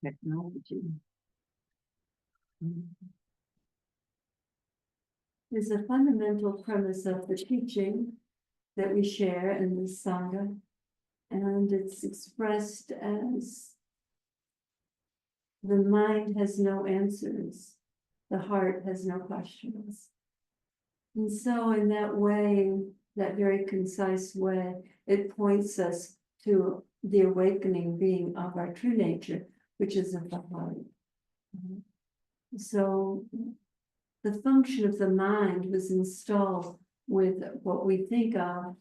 technology. There's a fundamental premise of the teaching that we share in this Sangha, and it's expressed as the mind has no answers, the heart has no questions. And so in that way, that very concise way, it points us to the awakening being of our true nature, which is of the heart. So the function of the mind was installed with what we think of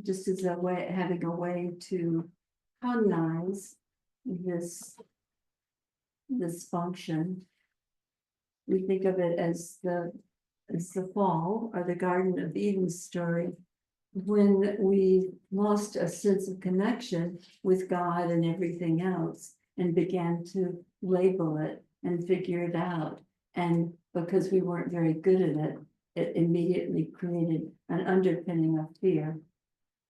just as a way, having a way to cognize this function. We think of it as the fall or the Garden of Eden story, when we lost a sense of connection with God and everything else and began to label it and figure it out. And because we weren't very good at it, it immediately created an underpinning of fear.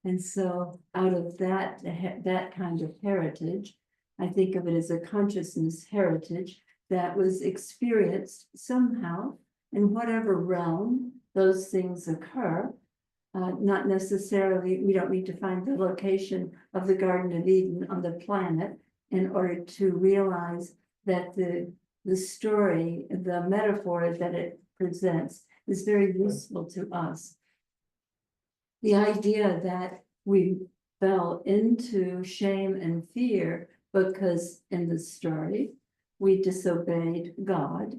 And so out of that kind of heritage, I think of it as a consciousness heritage that was experienced somehow in whatever realm those things occur. Not necessarily, we don't need to find the location of the Garden of Eden on the planet in order to realize that the story, the metaphor that it presents is very useful to us. The idea that we fell into shame and fear because in the story we disobeyed God.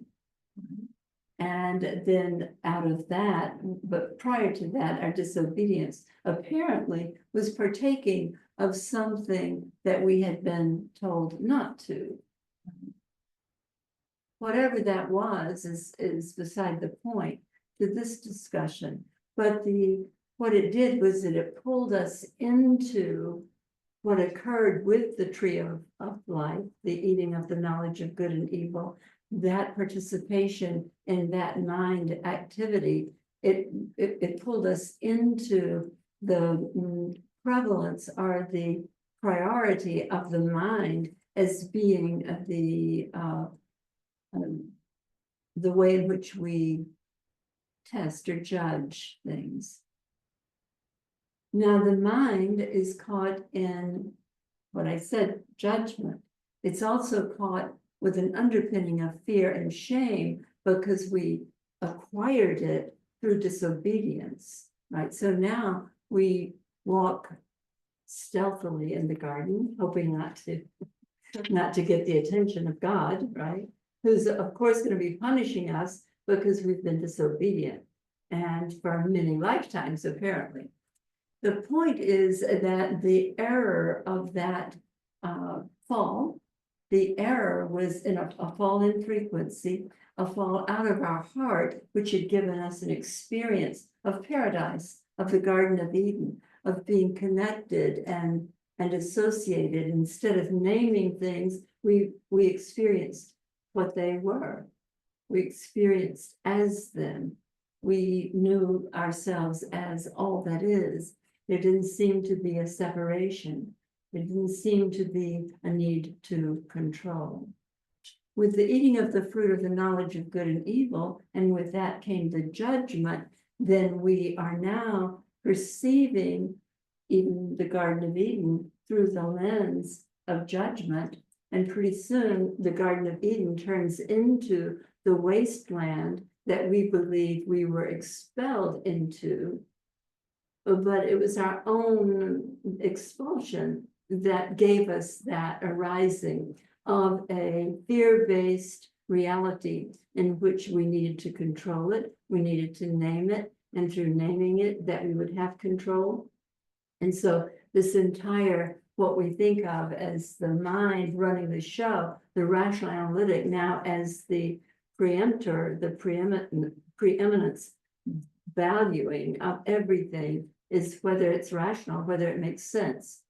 And then out of that, but prior to that, our disobedience apparently was partaking of something that we had been told not to. Whatever that was is beside the point to this discussion. But what it did was that it pulled us into what occurred with the tree of life, the eating of the knowledge of good and evil, that participation in that mind activity, it pulled us into the prevalence or the priority of the mind as being the way in which we test or judge things. Now the mind is caught in what I said, judgment. It's also caught with an underpinning of fear and shame because we acquired it through disobedience, right? So now we walk stealthily in the garden, hoping not to get the attention of God, right? Who's of course going to be punishing us because we've been disobedient, and for many lifetimes apparently. The point is that the error of that fall, the error was in a fall in frequency, a fall out of our heart, which had given us an experience of paradise, of the Garden of Eden, of being connected and associated. Instead of naming things, we experienced what they were. We experienced as them. We knew ourselves as all that is. There didn't seem to be a separation. There didn't seem to be a need to control. With the eating of the fruit of the knowledge of good and evil, and with that came the judgment, then we are now perceiving even the Garden of Eden through the lens of judgment. And pretty soon the Garden of Eden turns into the wasteland that we believe we were expelled into. But it was our own expulsion that gave us that arising of a fear-based reality in which we needed to control it, we needed to name it, and through naming it, that we would have control. And so this entire, what we think of as the mind running the show, the rational analytic now as the preemptor, the preeminence valuing of everything is whether it's rational, whether it makes sense.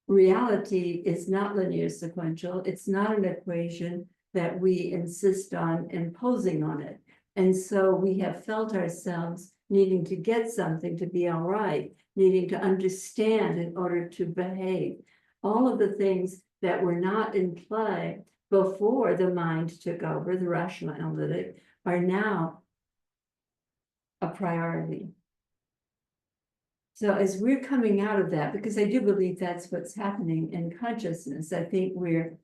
Reality is not linear sequential. It's not an equation that we insist on imposing on it. And so we have felt ourselves needing to get something to be all right, needing to understand in order to behave. All of the things that were not in play before the mind took over, the rational analytic, are now a priority. So as we're coming out of that, because I do believe that's what's happening in consciousness, I think we're,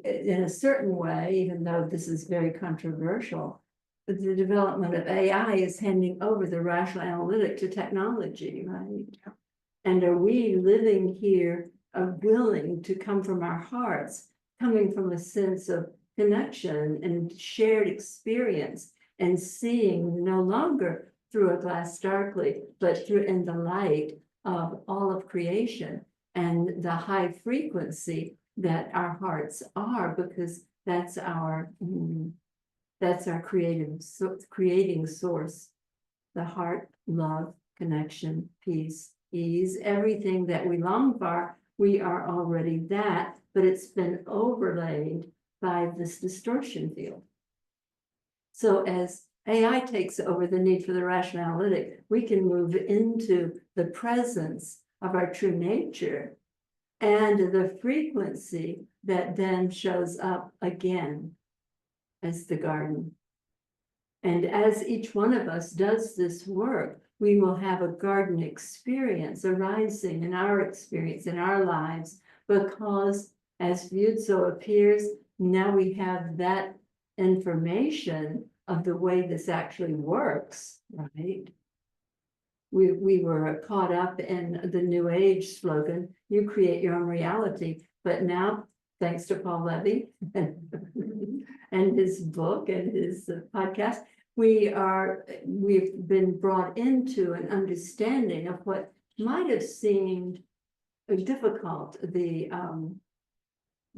in a certain way, even though this is very controversial, but the development of AI is handing over the rational analytic to technology, right? And are we living here, willing to come from our hearts, coming from a sense of connection and shared experience, and seeing no longer through a glass darkly, but through in the light of all of creation and the high frequency that our hearts are, because that's our creating source. The heart, love, connection, peace, ease, everything that we long for, we are already that, but it's been overlaid by this distortion field. So as AI takes over the need for the rational analytic, we can move into the presence of our true nature and the frequency that then shows up again as the garden. And as each one of us does this work, we will have a garden experience arising in our experience, in our lives, because as viewed so appears, now we have that information of the way this actually works, right? We were caught up in the New Age slogan, you create your own reality. But now, thanks to Paul Levy and his book and his podcast, we've been brought into an understanding of what might have seemed difficult.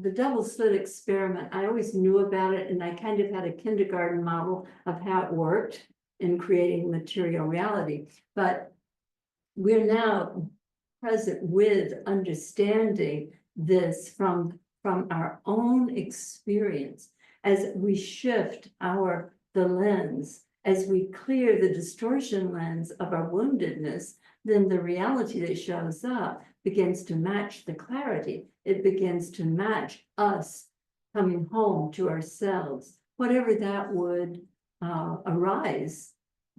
The double slit experiment, I always knew about it, and I kind of had a kindergarten model of how it worked in creating material reality. But we're now present with understanding this from our own experience. As we shift the lens, as we clear the distortion lens of our woundedness, then the reality that shows up begins to match the clarity. It begins to match us coming home to ourselves, whatever that would arise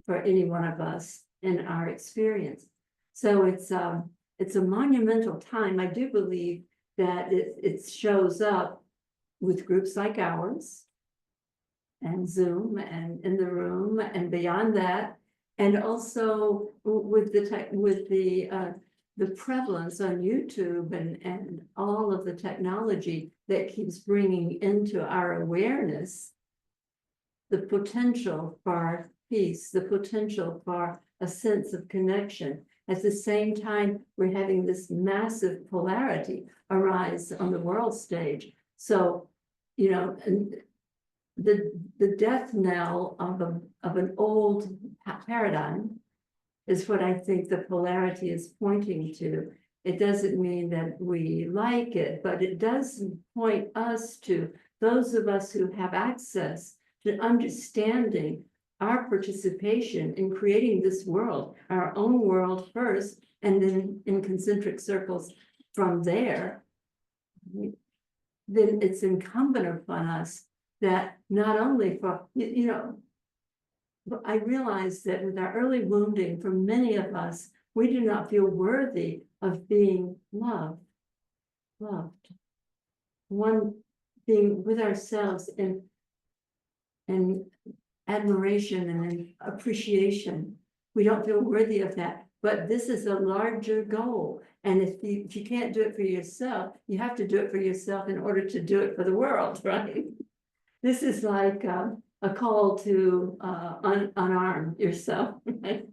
for any one of us in our experience. So it's a monumental time. I do believe that it shows up with groups like ours and Zoom and in the room and beyond that, and also with the prevalence on YouTube and all of the technology that keeps bringing into our awareness the potential for peace, the potential for a sense of connection. At the same time, we're having this massive polarity arise on the world stage. So, you know, the death knell of an old paradigm is what I think the polarity is pointing to. It doesn't mean that we like it, but it does point us to those of us who have access to understanding our participation in creating this world, our own world first, and then in concentric circles from there. Then it's incumbent upon us that not only for, you know, but I realize that with our early wounding, for many of us, we do not feel worthy of being loved. One, being with ourselves in admiration and in appreciation. We don't feel worthy of that. But this is a larger goal. And if you can't do it for yourself, you have to do it for yourself in order to do it for the world, right? This is like a call to unarm yourself, right?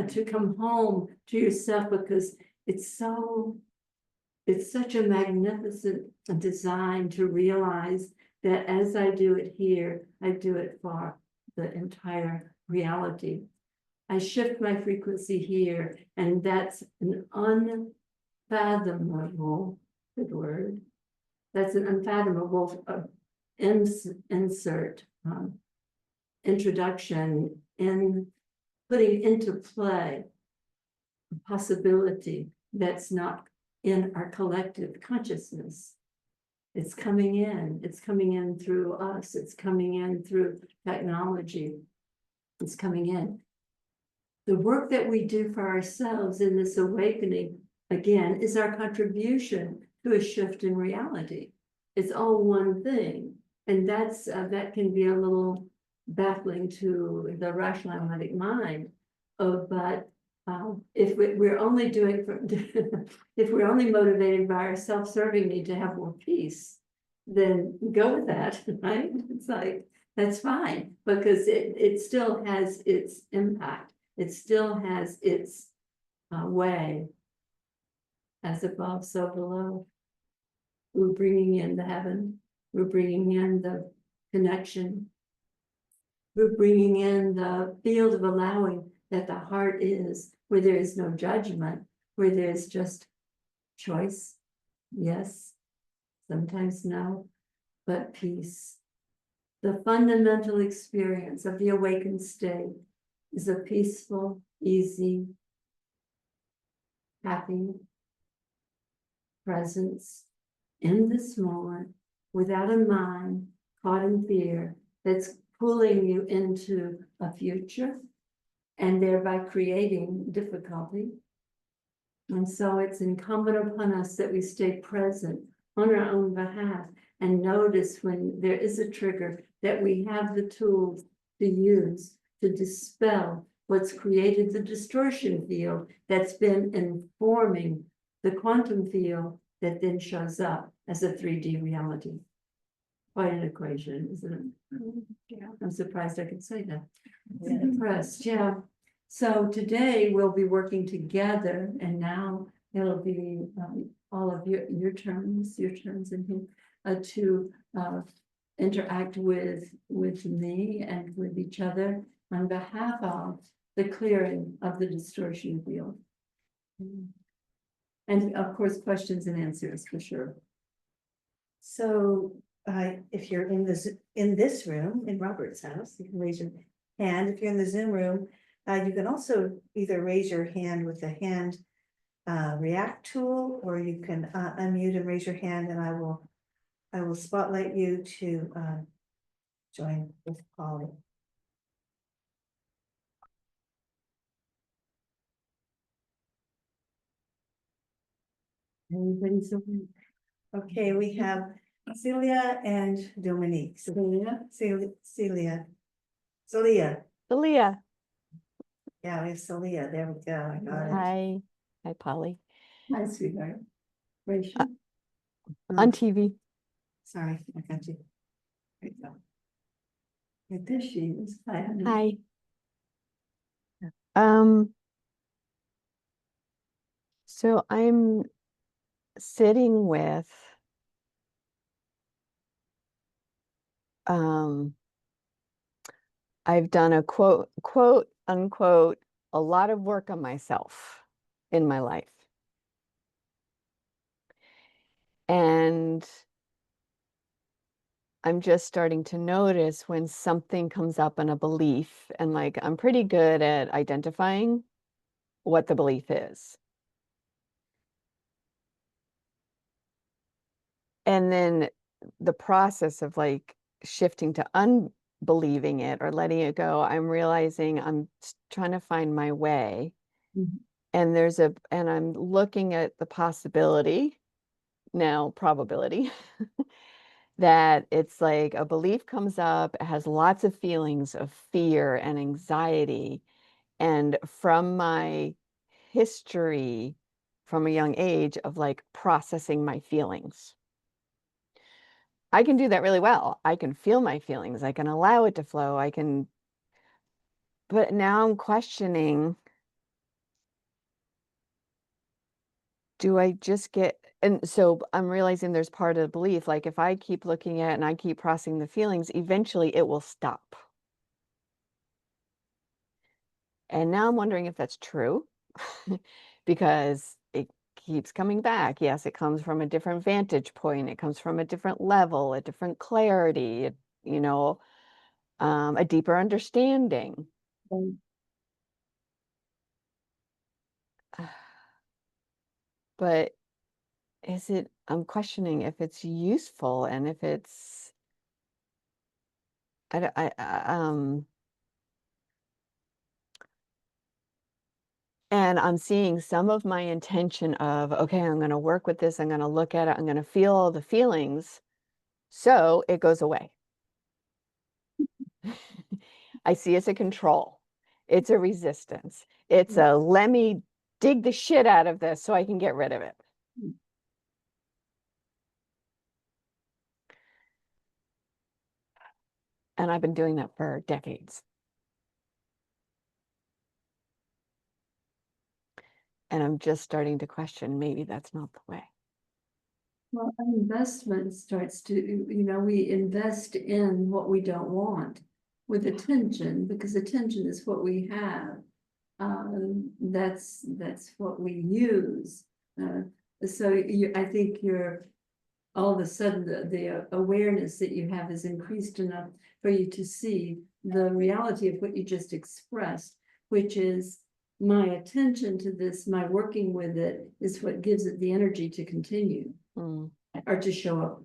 To come home to yourself, because it's such a magnificent design to realize that as I do it here, I do it for the entire reality. I shift my frequency here, and that's an unfathomable, good word, that's an unfathomable introduction in putting into play a possibility that's not in our collective consciousness. It's coming in. It's coming in through us. It's coming in through technology. It's coming in. The work that we do for ourselves in this awakening, again, is our contribution to a shift in reality. It's all one thing. And that's that can be a little baffling to the rational analytic mind. But if we're only doing if we're only motivated by our self-serving need to have more peace, then go with that, right? It's like, that's fine, because it still has its impact. It still has its way, as above, so below. We're bringing in the heaven. We're bringing in the connection. We're bringing in the field of allowing that the heart is, where there is no judgment, where there's just choice. Yes, sometimes no, but peace. The fundamental experience of the awakened state is a peaceful, easy, happy presence in this moment, without a mind caught in fear that's pulling you into a future and thereby creating difficulty. And so it's incumbent upon us that we stay present on our own behalf and notice when there is a trigger, that we have the tools to use to dispel what's created the distortion field that's been informing the quantum field that then shows up as a 3D reality. Quite an equation, isn't it? Yeah, I'm surprised I could say that. Yeah. Impressed, yeah. So today we'll be working together, and now it'll be all of your turns in here to interact with me and with each other on behalf of the clearing of the distortion field. And of course, questions and answers for sure. So if you're in this room, in Robert's house, you can raise your hand. If you're in the Zoom room, you can also either raise your hand with the hand react tool, or you can unmute and raise your hand, and I will spotlight you to join with Polly. Everybody's Okay, we have Celia and Dominique. Celia. Leah. Yeah, we have Celia. There we go. I got it. Hi. Hi, Polly. Hi, sweetheart. Rachel. On TV. Sorry, I got you. There you go. There she is. Hi, honey. Hi. So I'm sitting with I've done a quote unquote a lot of work on myself in my life. And I'm just starting to notice when something comes up in a belief, and like I'm pretty good at identifying what the belief is. And then the process of like shifting to unbelieving it or letting it go, I'm realizing I'm trying to find my way. Mhm. And and I'm looking at the possibility, now probability, that it's like a belief comes up, it has lots of feelings of fear and anxiety. And from my history from a young age of like processing my feelings, I can do that really well. I can feel my feelings. I can allow it to flow. But now I'm questioning, do I just and so I'm realizing there's part of the belief, like if I keep looking at it and I keep processing the feelings, eventually it will stop. And now I'm wondering if that's true because it keeps coming back. Yes, it comes from a different vantage point. It comes from a different level, a different clarity, a deeper understanding. But I'm questioning if it's useful and if it's, and I'm seeing some of my intention of, okay, I'm going to work with this. I'm going to look at it. I'm going to feel all the feelings. So it goes away. I see it's a control. It's a resistance. It's a, let me dig the shit out of this so I can get rid of it. And I've been doing that for decades. And I'm just starting to question, maybe that's not the way. Well, an investment starts to, we invest in what we don't want with attention, because attention is what we have. That's what we use. So I think you're all of a sudden the awareness that you have is increased enough for you to see the reality of what you just expressed, which is my attention to this, my working with it is what gives it the energy to continue or to show up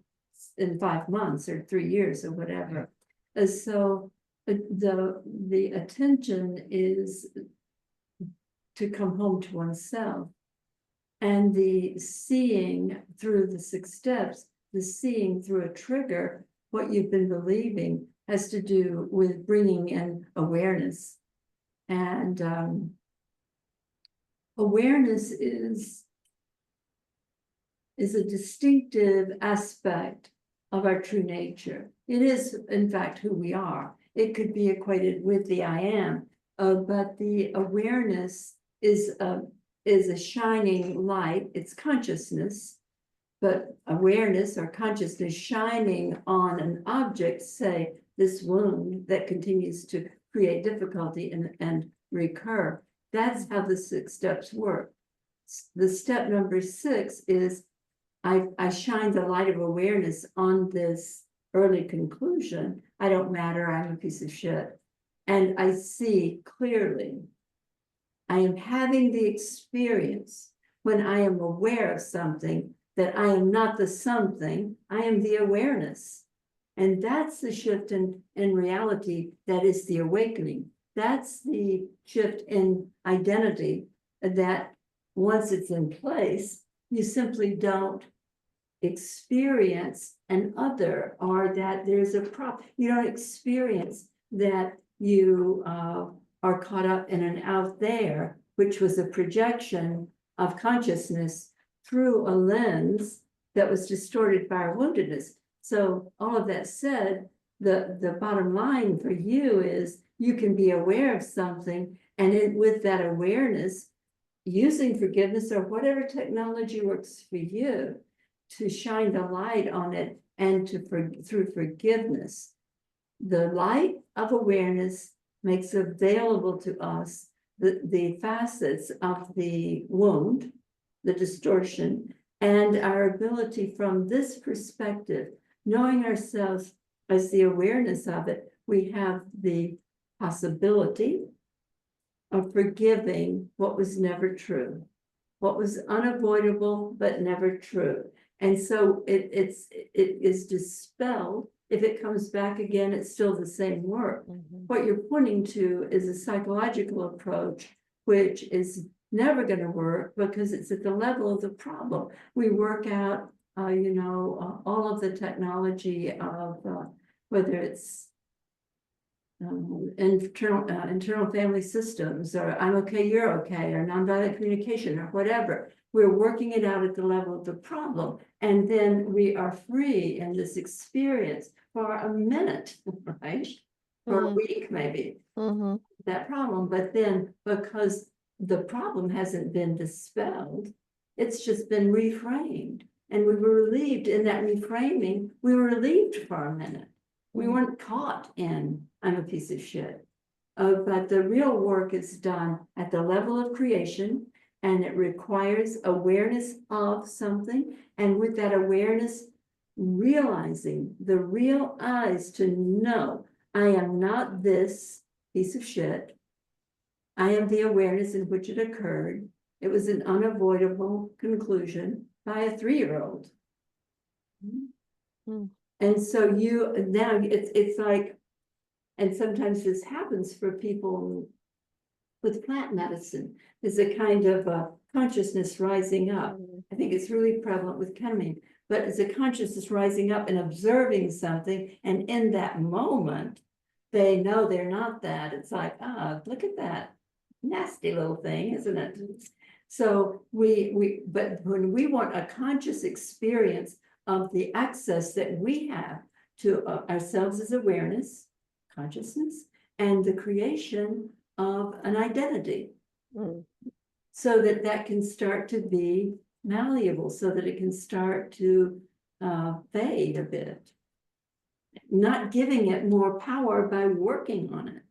in 5 months or 3 years or whatever. And so the attention is to come home to oneself. And the seeing through the 6 steps, the seeing through a trigger, what you've been believing has to do with bringing in awareness. And awareness is a distinctive aspect of our true nature. It is, in fact, who we are. It could be equated with the I am, but the awareness is a shining light. It's consciousness, but awareness or consciousness shining on an object, say this wound that continues to create difficulty and recur. That's how the 6 steps work. The step number 6 is I shine the light of awareness on this early conclusion. I don't matter, I'm a piece of shit. And I see clearly. I am having the experience when I am aware of something that I am not the something, I am the awareness. And that's the shift in reality that is the awakening. That's the shift in identity that once it's in place, you simply don't experience an other, or that there's a problem. You don't experience that you are caught up in an out there, which was a projection of consciousness through a lens that was distorted by our woundedness. So all of that said, the bottom line for you is you can be aware of something, and with that awareness, using forgiveness or whatever technology works for you, to shine the light on it, and through forgiveness, the light of awareness makes available to us the facets of the wound, the distortion, and our ability from this perspective, knowing ourselves as the awareness of it, we have the possibility of forgiving what was never true, what was unavoidable but never true. And so it is dispelled. If it comes back again, it's still the same work. What you're pointing to is a psychological approach, which is never going to work because it's at the level of the problem. We work out, all of the technology of whether it's internal family systems, or I'm okay, you're okay, or nonviolent communication, or whatever. We're working it out at the level of the problem. And then we are free in this experience for a minute, right? For a week, maybe, that problem. But then because the problem hasn't been dispelled, it's just been reframed. And we were relieved in that reframing. We were relieved for a minute. We weren't caught in, I'm a piece of shit. But the real work is done at the level of creation, and it requires awareness of something. And with that awareness, realizing the real eyes to know, I am not this piece of shit. I am the awareness in which it occurred. It was an unavoidable conclusion. by a 3-year-old. Hmm. And so now it's like, and sometimes this happens for people with plant medicine. There's a kind of a consciousness rising up. I think it's really prevalent with ketamine, but it's a consciousness rising up and observing something. And in that moment, they know they're not that. It's like, look at that nasty little thing, isn't it? So but when we want a conscious experience of the access that we have to ourselves as awareness, consciousness, and the creation of an identity, so that that can start to be malleable, so that it can start to fade a bit, not giving it more power by working on it.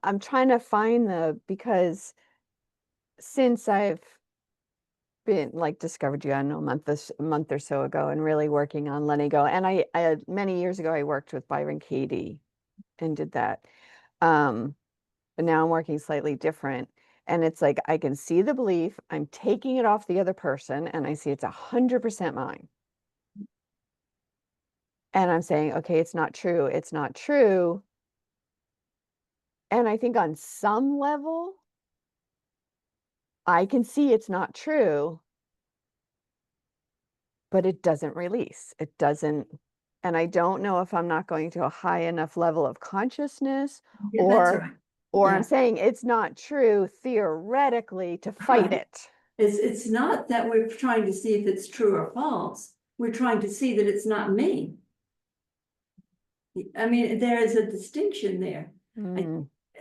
I'm trying to find because since I've been like discovered you, I don't know, a month or so ago, and really working on letting go. And I many years ago, I worked with Byron Katie and did that. But now I'm working slightly different. And it's like, I can see the belief, I'm taking it off the other person, and I see it's 100% mine. And I'm saying, okay, it's not true. It's not true. And I think on some level, I can see it's not true, but it doesn't release. It doesn't. And I don't know if I'm not going to a high enough level of consciousness, Yeah, that's right. or Yeah. I'm saying it's not true theoretically to fight Right. it. It's not that we're trying to see if it's true or false. We're trying to see that it's not me. I mean, there is a distinction there.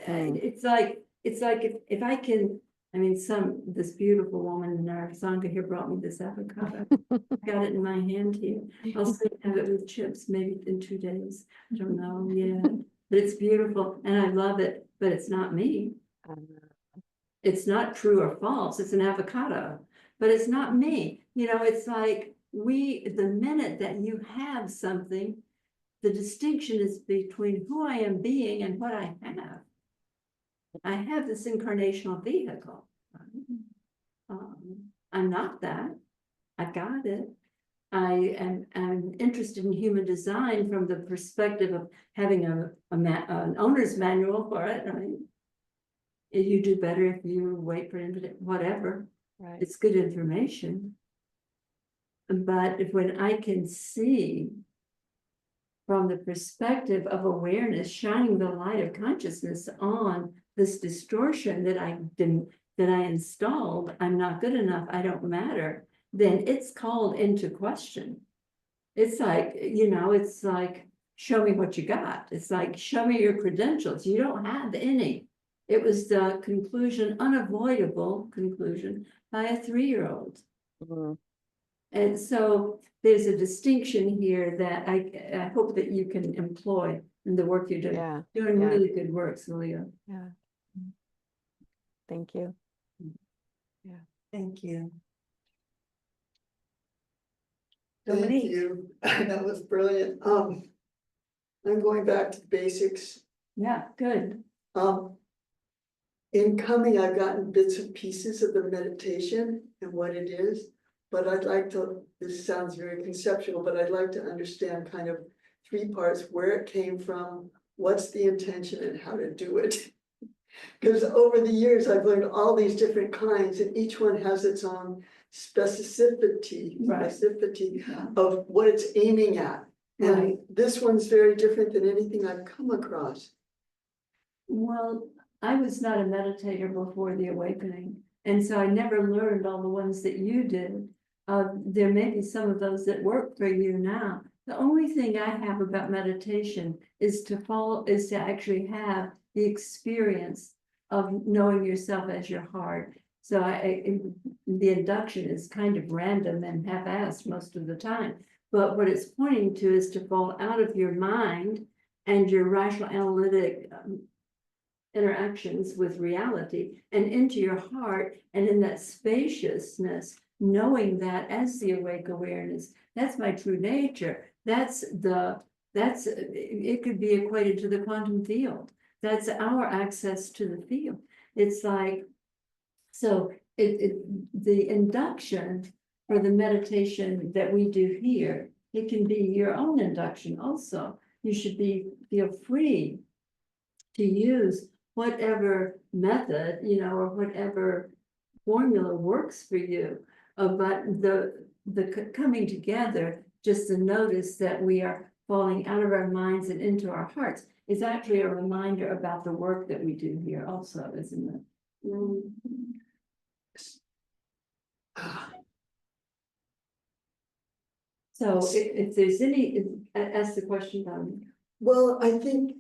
It's like if I can, I mean, this beautiful woman in our Sangha here brought me this avocado. I got it in my hand here. I'll soon have it with chips, maybe in 2 days. I don't know yet, but it's beautiful and I love it, but it's not me. It's not true or false. It's an avocado, but it's not me. You know, it's like the minute that you have something, the distinction is between who I am being and what I have. I have this incarnational vehicle. I'm not that. I got it. I'm interested in human design from the perspective of having an owner's manual for it. I mean, you do better if you wait for whatever. Right. It's good information. But when I can see from the perspective of awareness, shining the light of consciousness on this distortion that I installed, I'm not good enough, I don't matter, then it's called into question. It's like, it's like, show me what you got. It's like, show me your credentials. You don't have any. It was the unavoidable conclusion by a 3-year-old. And so there's a distinction here that I hope that you can employ in the work you're doing. Yeah. Doing really good work, Celia. Yeah. Thank you. Yeah. Thank you. Thank Dominique. you. That was brilliant. I'm going back to the basics. Yeah, good. In coming, I've gotten bits and pieces of the meditation and what it is, but I'd like to, this sounds very conceptual, but I'd like to understand kind of 3 parts, where it came from, what's the intention and how to do it. Because over the years, I've learned all these different kinds and each one has its own specificity of what it's aiming at. And this one's very different than anything I've come across. Well, I was not a meditator before the awakening, and so I never learned all the ones that you did. There may be some of those that work for you now. The only thing I have about meditation is to actually have the experience of knowing yourself as your heart. So the induction is kind of random and half-assed most of the time. But what it's pointing to is to fall out of your mind and your rational analytic interactions with reality and into your heart, and in that spaciousness, knowing that as the awake awareness, that's my true nature. It could be equated to the quantum field. That's our access to the field. It's like, so the induction for the meditation that we do here, it can be your own induction also. You should feel free to use whatever method, or whatever formula works for you. But the coming together, just to notice that we are falling out of our minds and into our hearts, is actually a reminder about the work that we do here also, isn't it? Mm. Ah, So if there's any, ask the question, well, I think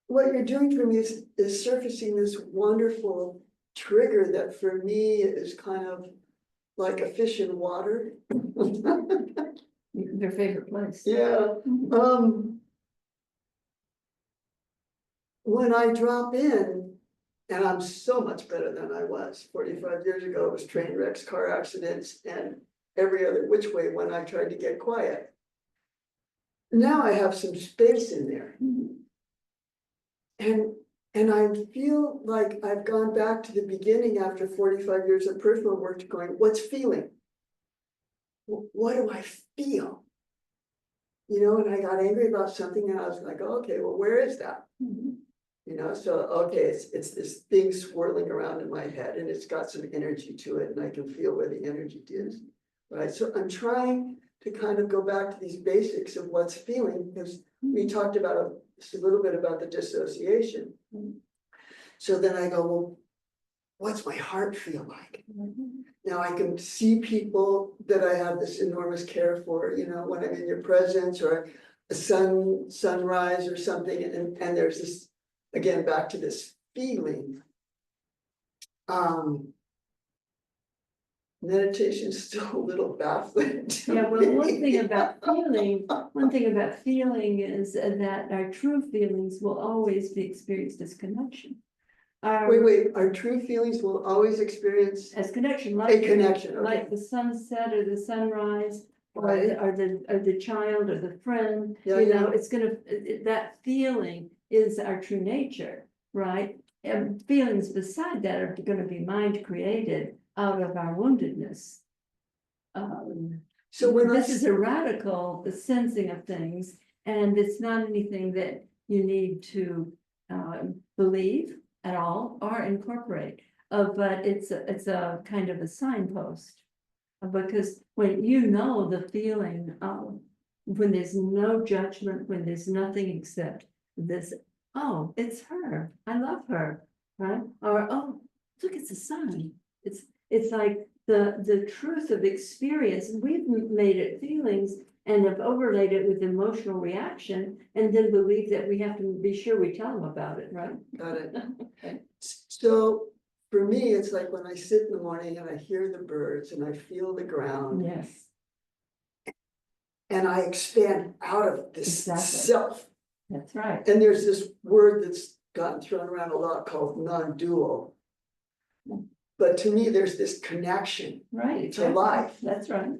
what you're doing for me is surfacing this wonderful trigger that for me is kind of like a fish in water. their favorite place. Yeah, when I drop in, and I'm so much better than I was 45 years ago, it was train wrecks, car accidents, and every other which way when I tried to get quiet. Now I have some space in there. And I feel like I've gone back to the beginning after 45 years of personal work, going, what's feeling? What do I feel? And I got angry about something and I was like, oh, okay, well, where is that? So, okay, it's this thing swirling around in my head and it's got some energy to it and I can feel where the energy is, right? So I'm trying to kind of go back to these basics of what's feeling, because we talked about just a little bit about the dissociation. So then I go, well, what's my heart feel like? Now I can see people that I have this enormous care for, when I'm in your presence or a sunrise or something, and there's this, again, back to this feeling. Meditation is still a little baffling to Yeah, well, me. one thing about feeling is that our true feelings will always be experienced as connection. Wait, our true feelings will always experience As connection, a connection, okay. like the sunset or the sunrise, or Right. the child or the friend, Yeah, yeah. it's that feeling is our true nature, right? And feelings beside that are gonna be mind created out of our woundedness. So when This is a radical, the sensing of things, and it's not anything that you need to believe at all or incorporate. But it's a kind of a signpost. Because when the feeling of when there's no judgment, when there's nothing except this, oh, it's her, I love her, right? Or, oh, look, it's the sun. It's like the truth of experience, and we've made it feelings and have overlaid it with emotional reaction, and then believe that we have to be sure we tell them about it, right? got it. Okay. So for me, it's like when I sit in the morning and I hear the birds and I feel the ground. Yes, And I expand out of this Exactly. self. that's right. And there's this word that's gotten thrown around a lot called non-dual. But to me, there's this connection Right, to exactly. life. That's right.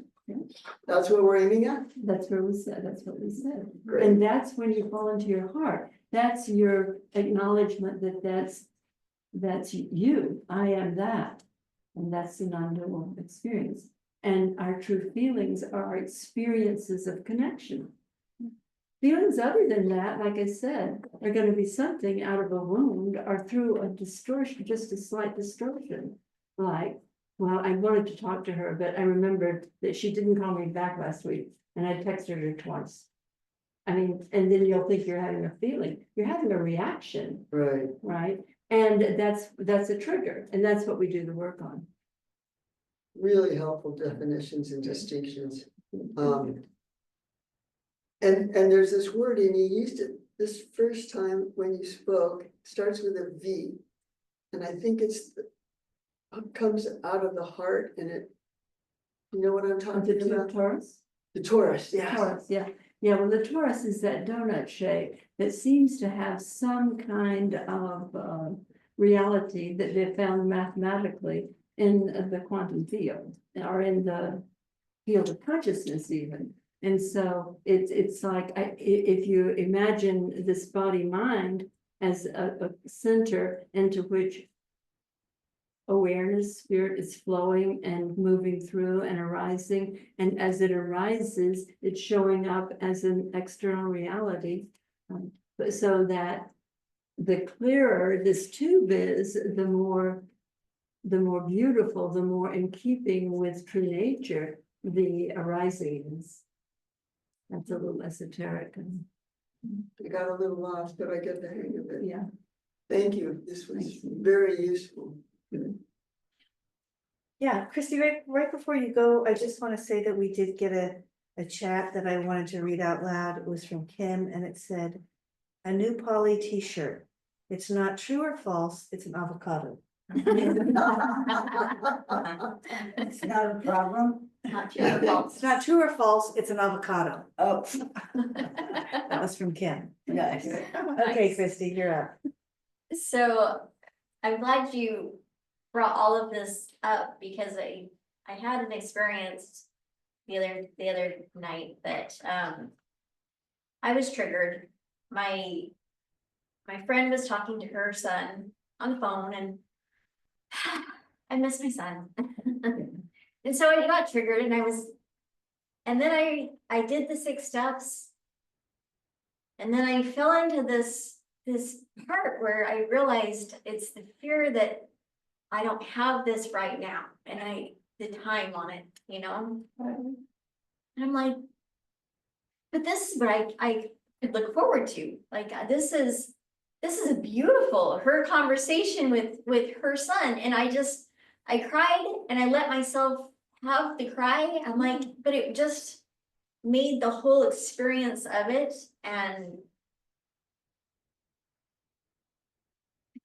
That's what we're aiming at. That's what we said. That's what we said. Great. And that's when you fall into your heart. That's your acknowledgement that that's you. I am that. And that's the non-dual experience. And our true feelings are experiences of connection. Feelings other than that, like I said, are going to be something out of a wound or through a distortion, just a slight distortion. Like, well, I wanted to talk to her, but I remembered that she didn't call me back last week and I texted her twice. I mean, and then you'll think you're having a feeling, you're having a reaction, Right. right? And that's a trigger, and that's what we do the work on. Really helpful definitions and distinctions. And there's this word, and you used it this first time when you spoke, starts with a V. And I think it comes out of the heart and it, you know what I'm talking about? Taurus? The Taurus, yeah. Taurus, yeah. Yeah, well, the Taurus is that donut shape that seems to have some kind of reality that they found mathematically in the quantum field or in the field of consciousness even. And so it's like, if you imagine this body mind as a center into which awareness, spirit is flowing and moving through and arising. And as it arises, it's showing up as an external reality. But so that the clearer this tube is, the more beautiful, the more in keeping with true nature, the arising is. That's a little esoteric. I got a little lost, but I get the hang of it. Yeah. Thank you. This was Thank you. very useful. Yeah, Christy, right before you go, I just want to say that we did get a chat that I wanted to read out loud. It was from Kim and it said, a new Pali t-shirt. It's not true or false, it's an avocado. It's not a problem. Not true or false. It's not true or false, it's an avocado. Oh, That was from Kim. nice. Okay, Christy, you're up. So I'm glad you brought all of this up because I had an experience the other night that I was triggered. My friend was talking to her son on the phone and I miss my son. And so I got triggered and then I did the 6 steps. And then I fell into this part where I realized it's the fear that I don't have this right now and the time on it, you know? And I'm like, but this is what I could look forward to. Like, this is beautiful, her conversation with her son. And I cried and I let myself have the cry. I'm like, but it just made the whole experience of it and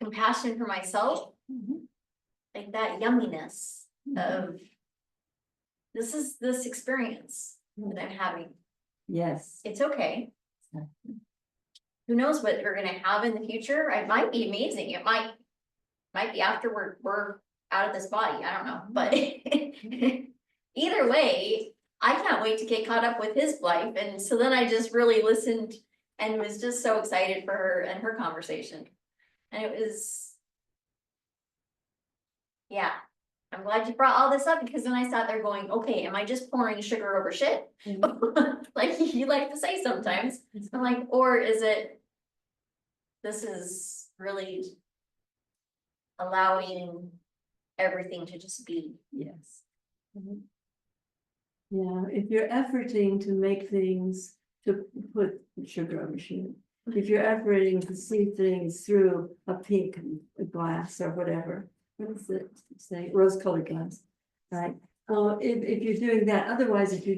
compassion for myself, like that yumminess of this experience that I'm having. Yes. It's okay. Who knows what we're gonna have in the future? It might be amazing. It might be after we're out of this body. I don't know, but either way, I can't wait to get caught up with his life. And so then I just really listened and was just so excited for her and her conversation. And it was, yeah, I'm glad you brought all this up because then I sat there going, okay, am I just pouring sugar over shit? Like you like to say sometimes. I'm like, or is it, this is really allowing everything to just be. Yes. Yeah, if you're efforting to make things, to put sugar over sugar, if you're efforting to see things through a pink glass or whatever, what is it say, rose-colored glass, right? If you're doing that, otherwise, if you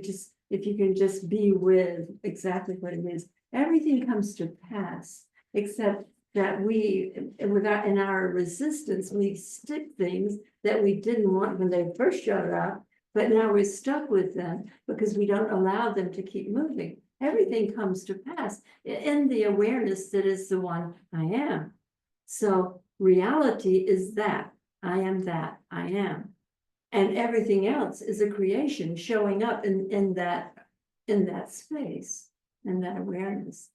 can just be with exactly what it is, everything comes to pass, except that in our resistance, we stick things that we didn't want when they first showed up, but now we're stuck with them because we don't allow them to keep moving. Everything comes to pass in the awareness that is the one I am. So reality is that I am that I am. And everything else is a creation showing up in that space, in that awareness.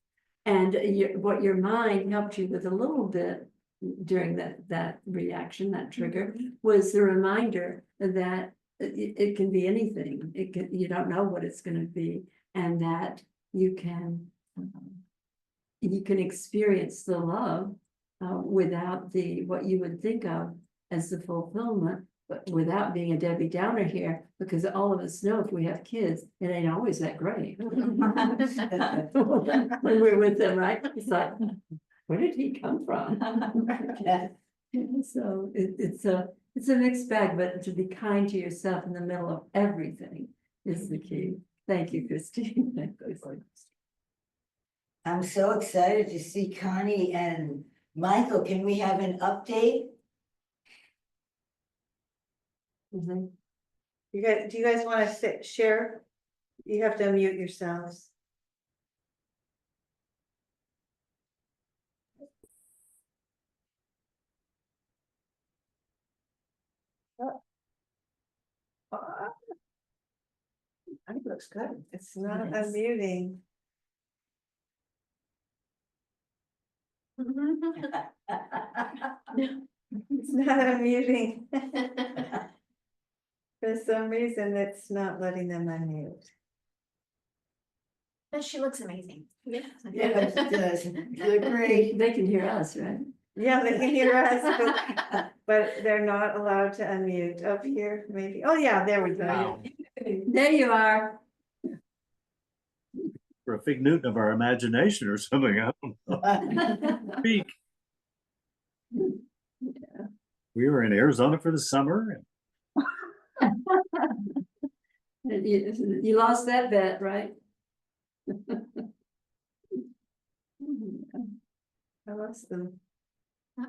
And what your mind helped you with a little bit during that reaction, that trigger, was the reminder that it can be anything. You don't know what it's going to be, and that you can experience the love without what you would think of as the fulfillment, but without being a Debbie Downer here, because all of us know if we have kids, it ain't always that great. When we're with them, right? It's like, where did he come from? So it's a mixed bag, but to be kind to yourself in the middle of everything is the key. Thank you, Christine. I'm so excited to see Connie and Michael. Can we have an update? Mhm. Do you guys want to share? You have to unmute yourselves. I think it looks good. It's not Yes. unmuting. It's not unmuting. For some reason, it's not letting them unmute. But she looks amazing. Yeah, it does. You look great. They can hear us, right? Yeah, they can hear us, but they're not allowed to unmute up here, maybe. Oh, yeah, there we go. There you are. For a Fig Newton of our imagination or something. I don't know. Speak. We were in Arizona for the summer. You lost that bet, right? I lost them.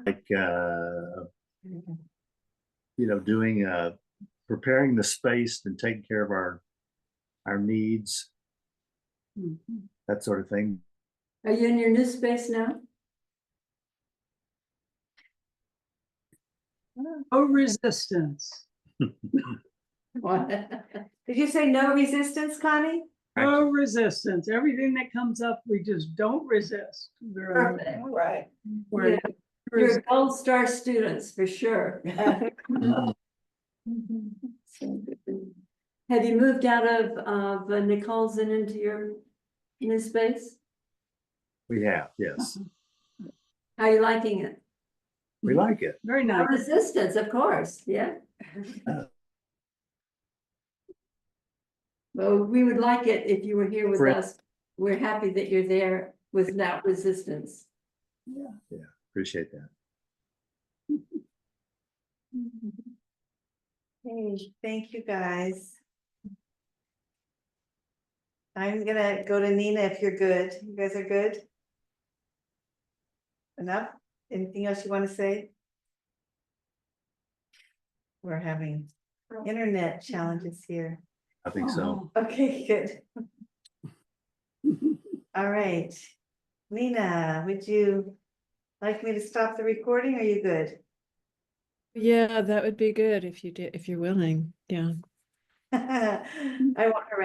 Like, doing, preparing the space and taking care of our needs, that sort of thing. Are you in your new space now? No resistance. What? Did you say no resistance, Connie? No resistance. Everything that comes up, we just don't resist. Perfect. Right. We're You're gold star students for sure. Have you moved out of Nicole's and into your new space? We have, yes. How are you liking it? We like it. very No nice. resistance, of course, yeah. Well, we would like it if you were here with Great. us. We're happy that you're there without resistance. Appreciate that. Hey, thank you, guys. I'm gonna go to Nina if you're good. You guys are good? Enough? Anything else you want to say? We're having internet challenges here. I think so. Okay, good. All right. Nina, would you like me to stop the recording? Or are you good? Yeah, that would be good if you did, if you're willing. Yeah. I want her